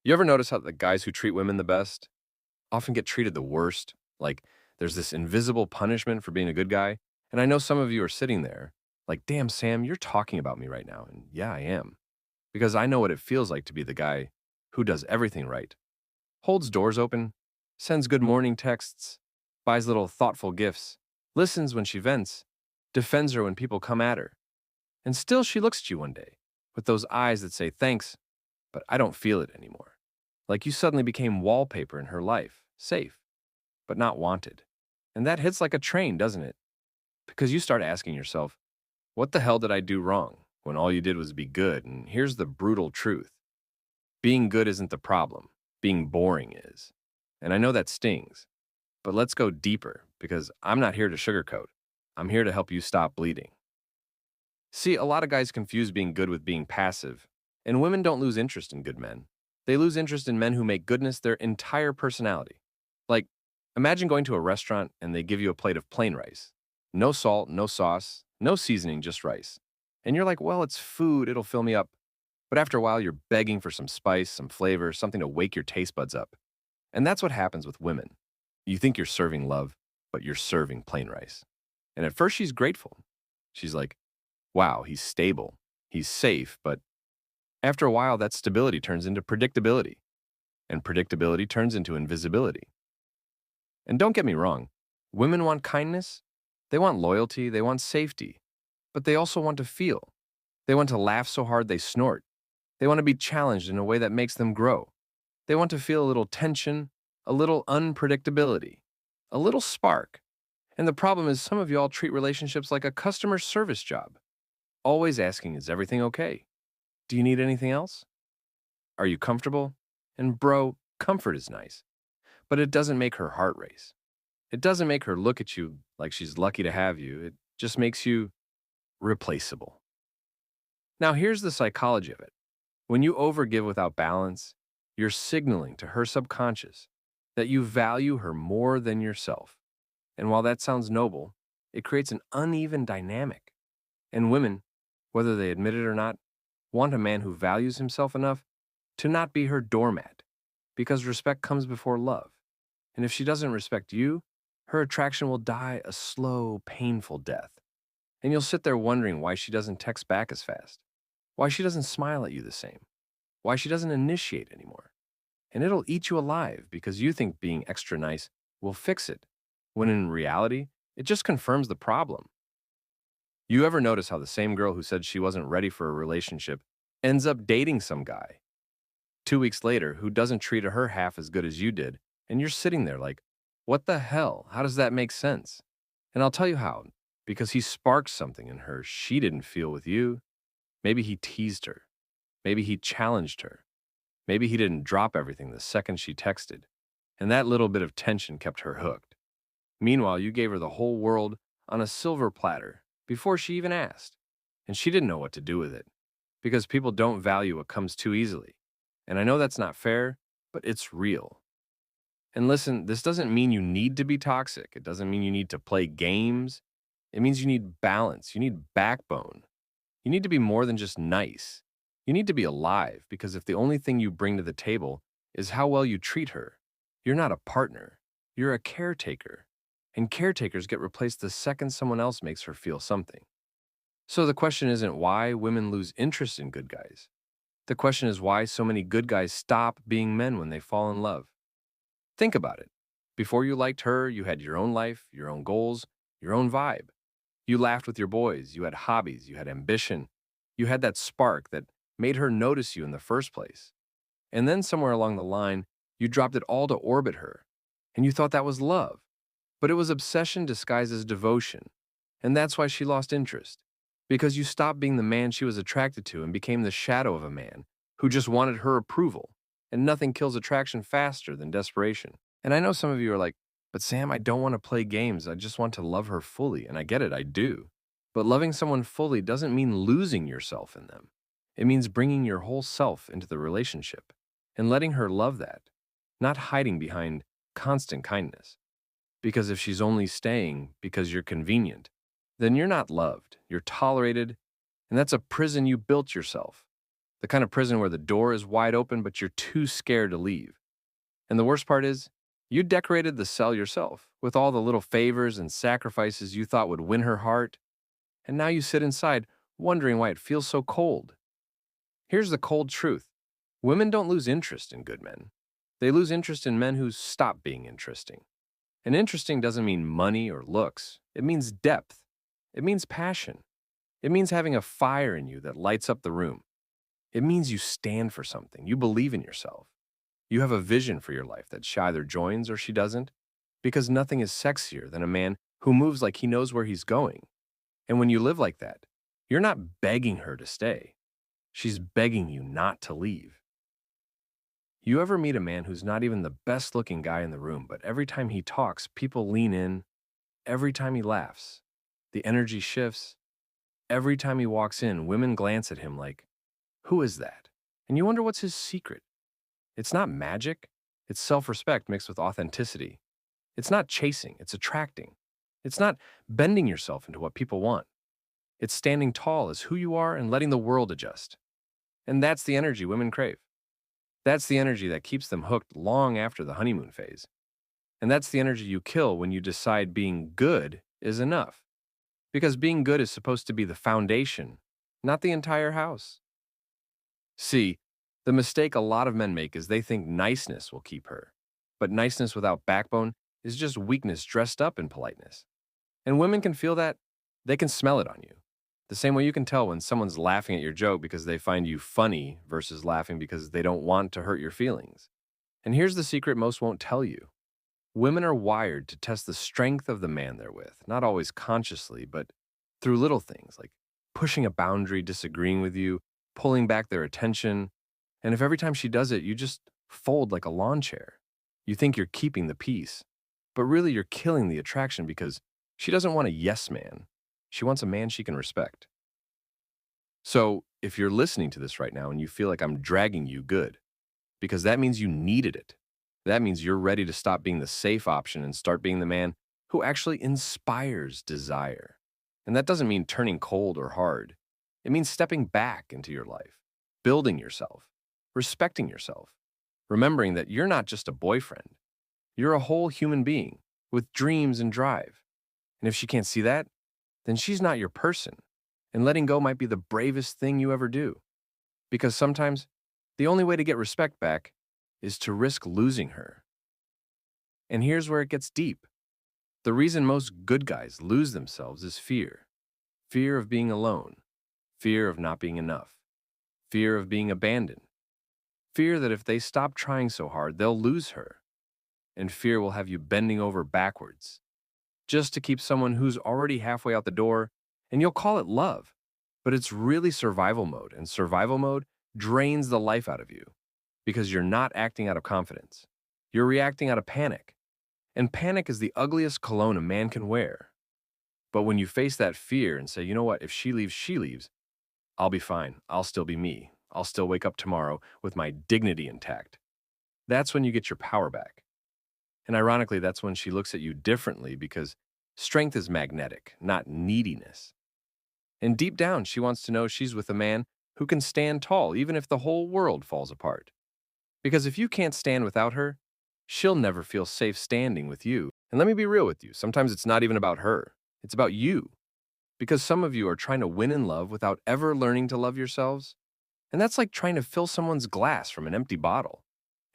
You ever notice how the guys who treat women the best often get treated the worst? Like, there's this invisible punishment for being a good guy. And I know some of you are sitting there like, damn, Sam, you're talking about me right now. And yeah, I am. Because I know what it feels like to be the guy who does everything right, holds doors open, sends good morning texts, buys little thoughtful gifts, listens when she vents, defends her when people come at her. And still she looks at you one day with those eyes that say, thanks, but I don't feel it anymore. Like you suddenly became wallpaper in her life, safe, but not wanted. And that hits like a train, doesn't it? Because you start asking yourself, what the hell did I do wrong when all you did was be good? And here's the brutal truth: being good isn't the problem, being boring is. And I know that stings, but let's go deeper because I'm not here to sugarcoat. I'm here to help you stop bleeding. See, a lot of guys confuse being good with being passive, and women don't lose interest in good men. They lose interest in men who make goodness their entire personality. Like, imagine going to a restaurant and they give you a plate of plain rice. No salt, no sauce, no seasoning, just rice. And you're like, well, it's food, it'll fill me up. But after a while, you're begging for some spice, some flavor, something to wake your taste buds up. And that's what happens with women. You think you're serving love, but you're serving plain rice. And at first, she's grateful. She's like, wow, he's stable, he's safe, but after a while, that stability turns into predictability, and predictability turns into invisibility. And don't get me wrong, women want kindness, they want loyalty, they want safety, but they also want to feel. They want to laugh so hard they snort. They want to be challenged in a way that makes them grow. They want to feel a little tension, a little unpredictability, a little spark. And the problem is some of y'all treat relationships like a customer service job, always asking, is everything okay? Do you need anything else? Are you comfortable? And bro, comfort is nice, but it doesn't make her heart race. It doesn't make her look at you like she's lucky to have you. It just makes you replaceable. Now, here's the psychology of it. When you overgive without balance, you're signaling to her subconscious that you value her more than yourself. And while that sounds noble, it creates an uneven dynamic. And women, whether they admit it or not, want a man who values himself enough to not be her doormat, because respect comes before love. And if she doesn't respect you, her attraction will die a slow, painful death. And you'll sit there wondering why she doesn't text back as fast, why she doesn't smile at you the same, why she doesn't initiate anymore. And it'll eat you alive because you think being extra nice will fix it, when in reality, it just confirms the problem. You ever notice how the same girl who said she wasn't ready for a relationship ends up dating some guy 2 weeks later who doesn't treat her half as good as you did, and you're sitting there like, what the hell? How does that make sense? And I'll tell you how. Because he sparked something in her she didn't feel with you. Maybe he teased her. Maybe he challenged her. Maybe he didn't drop everything the second she texted. And that little bit of tension kept her hooked. Meanwhile, you gave her the whole world on a silver platter before she even asked. And she didn't know what to do with it. Because people don't value what comes too easily. And I know that's not fair, but it's real. And listen, this doesn't mean you need to be toxic. It doesn't mean you need to play games. It means you need balance. You need backbone. You need to be more than just nice. You need to be alive, because if the only thing you bring to the table is how well you treat her, you're not a partner. You're a caretaker. And caretakers get replaced the second someone else makes her feel something. So the question isn't why women lose interest in good guys. The question is why so many good guys stop being men when they fall in love. Think about it. Before you liked her, you had your own life, your own goals, your own vibe. You laughed with your boys, you had hobbies, you had ambition, you had that spark that made her notice you in the first place. And then somewhere along the line, you dropped it all to orbit her, and you thought that was love. But it was obsession disguised as devotion, and that's why she lost interest. Because you stopped being the man she was attracted to and became the shadow of a man who just wanted her approval, and nothing kills attraction faster than desperation. And I know some of you are like, but Sam, I don't want to play games. I just want to love her fully. And I get it, I do. But loving someone fully doesn't mean losing yourself in them. It means bringing your whole self into the relationship and letting her love that, not hiding behind constant kindness. Because if she's only staying because you're convenient, then you're not loved, you're tolerated, and that's a prison you built yourself. The kind of prison where the door is wide open, but you're too scared to leave. And the worst part is, you decorated the cell yourself with all the little favors and sacrifices you thought would win her heart, and now you sit inside wondering why it feels so cold. Here's the cold truth: women don't lose interest in good men. They lose interest in men who stop being interesting. And interesting doesn't mean money or looks, it means depth, it means passion, it means having a fire in you that lights up the room. It means you stand for something, you believe in yourself. You have a vision for your life that she either joins or she doesn't, because nothing is sexier than a man who moves like he knows where he's going. And when you live like that, you're not begging her to stay. She's begging you not to leave. You ever meet a man who's not even the best looking guy in the room, but every time he talks, people lean in, every time he laughs, the energy shifts, every time he walks in, women glance at him like, who is that? And you wonder what's his secret. It's not magic, it's self-respect mixed with authenticity. It's not chasing, it's attracting. It's not bending yourself into what people want. It's standing tall as who you are and letting the world adjust. And that's the energy women crave. That's the energy that keeps them hooked long after the honeymoon phase. And that's the energy you kill when you decide being good is enough. Because being good is supposed to be the foundation, not the entire house. See, the mistake a lot of men make is they think niceness will keep her. But niceness without backbone is just weakness dressed up in politeness. And women can feel that, they can smell it on you. The same way you can tell when someone's laughing at your joke because they find you funny versus laughing because they don't want to hurt your feelings. And here's the secret most won't tell you. Women are wired to test the strength of the man they're with, not always consciously, but through little things like pushing a boundary, disagreeing with you, pulling back their attention. And if every time she does it, you just fold like a lawn chair, you think you're keeping the peace, but really you're killing the attraction because she doesn't want a yes man. She wants a man she can respect. So if you're listening to this right now and you feel like I'm dragging you, good, because that means you needed it. That means you're ready to stop being the safe option and start being the man who actually inspires desire. And that doesn't mean turning cold or hard. It means stepping back into your life, building yourself, respecting yourself, remembering that you're not just a boyfriend. You're a whole human being with dreams and drive. And if she can't see that, then she's not your person. And letting go might be the bravest thing you ever do. Because sometimes the only way to get respect back is to risk losing her. And here's where it gets deep. The reason most good guys lose themselves is fear. Fear of being alone. Fear of not being enough. Fear of being abandoned. Fear that if they stop trying so hard, they'll lose her. And fear will have you bending over backwards just to keep someone who's already halfway out the door, and you'll call it love. But it's really survival mode, and survival mode drains the life out of you because you're not acting out of confidence. You're reacting out of panic. And panic is the ugliest cologne a man can wear. But when you face that fear and say, you know what, if she leaves, I'll be fine. I'll still be me. I'll still wake up tomorrow with my dignity intact. That's when you get your power back. And ironically, that's when she looks at you differently because strength is magnetic, not neediness. And deep down, she wants to know she's with a man who can stand tall even if the whole world falls apart. Because if you can't stand without her, she'll never feel safe standing with you. And let me be real with you, sometimes it's not even about her. It's about you. Because some of you are trying to win in love without ever learning to love yourselves. And that's like trying to fill someone's glass from an empty bottle.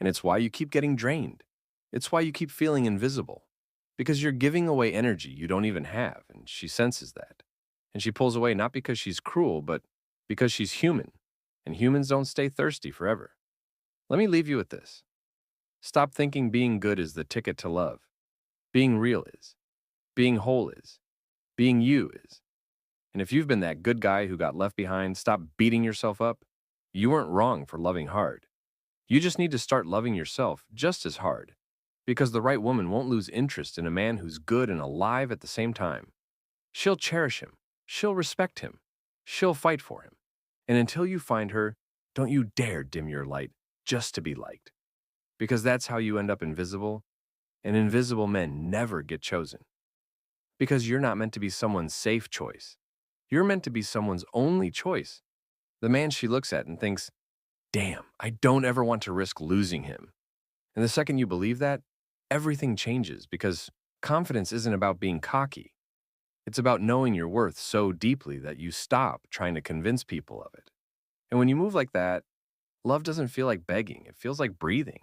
And it's why you keep getting drained. It's why you keep feeling invisible. Because you're giving away energy you don't even have, and she senses that. And she pulls away not because she's cruel, but because she's human. And humans don't stay thirsty forever. Let me leave you with this. Stop thinking being good is the ticket to love. Being real is. Being whole is. Being you is. And if you've been that good guy who got left behind, stop beating yourself up. You weren't wrong for loving hard. You just need to start loving yourself just as hard. Because the right woman won't lose interest in a man who's good and alive at the same time. She'll cherish him. She'll respect him. She'll fight for him. And until you find her, don't you dare dim your light just to be liked. Because that's how you end up invisible, and invisible men never get chosen. Because you're not meant to be someone's safe choice. You're meant to be someone's only choice. The man she looks at and thinks, damn, I don't ever want to risk losing him. And the second you believe that, everything changes because confidence isn't about being cocky. It's about knowing your worth so deeply that you stop trying to convince people of it. And when you move like that, love doesn't feel like begging, it feels like breathing.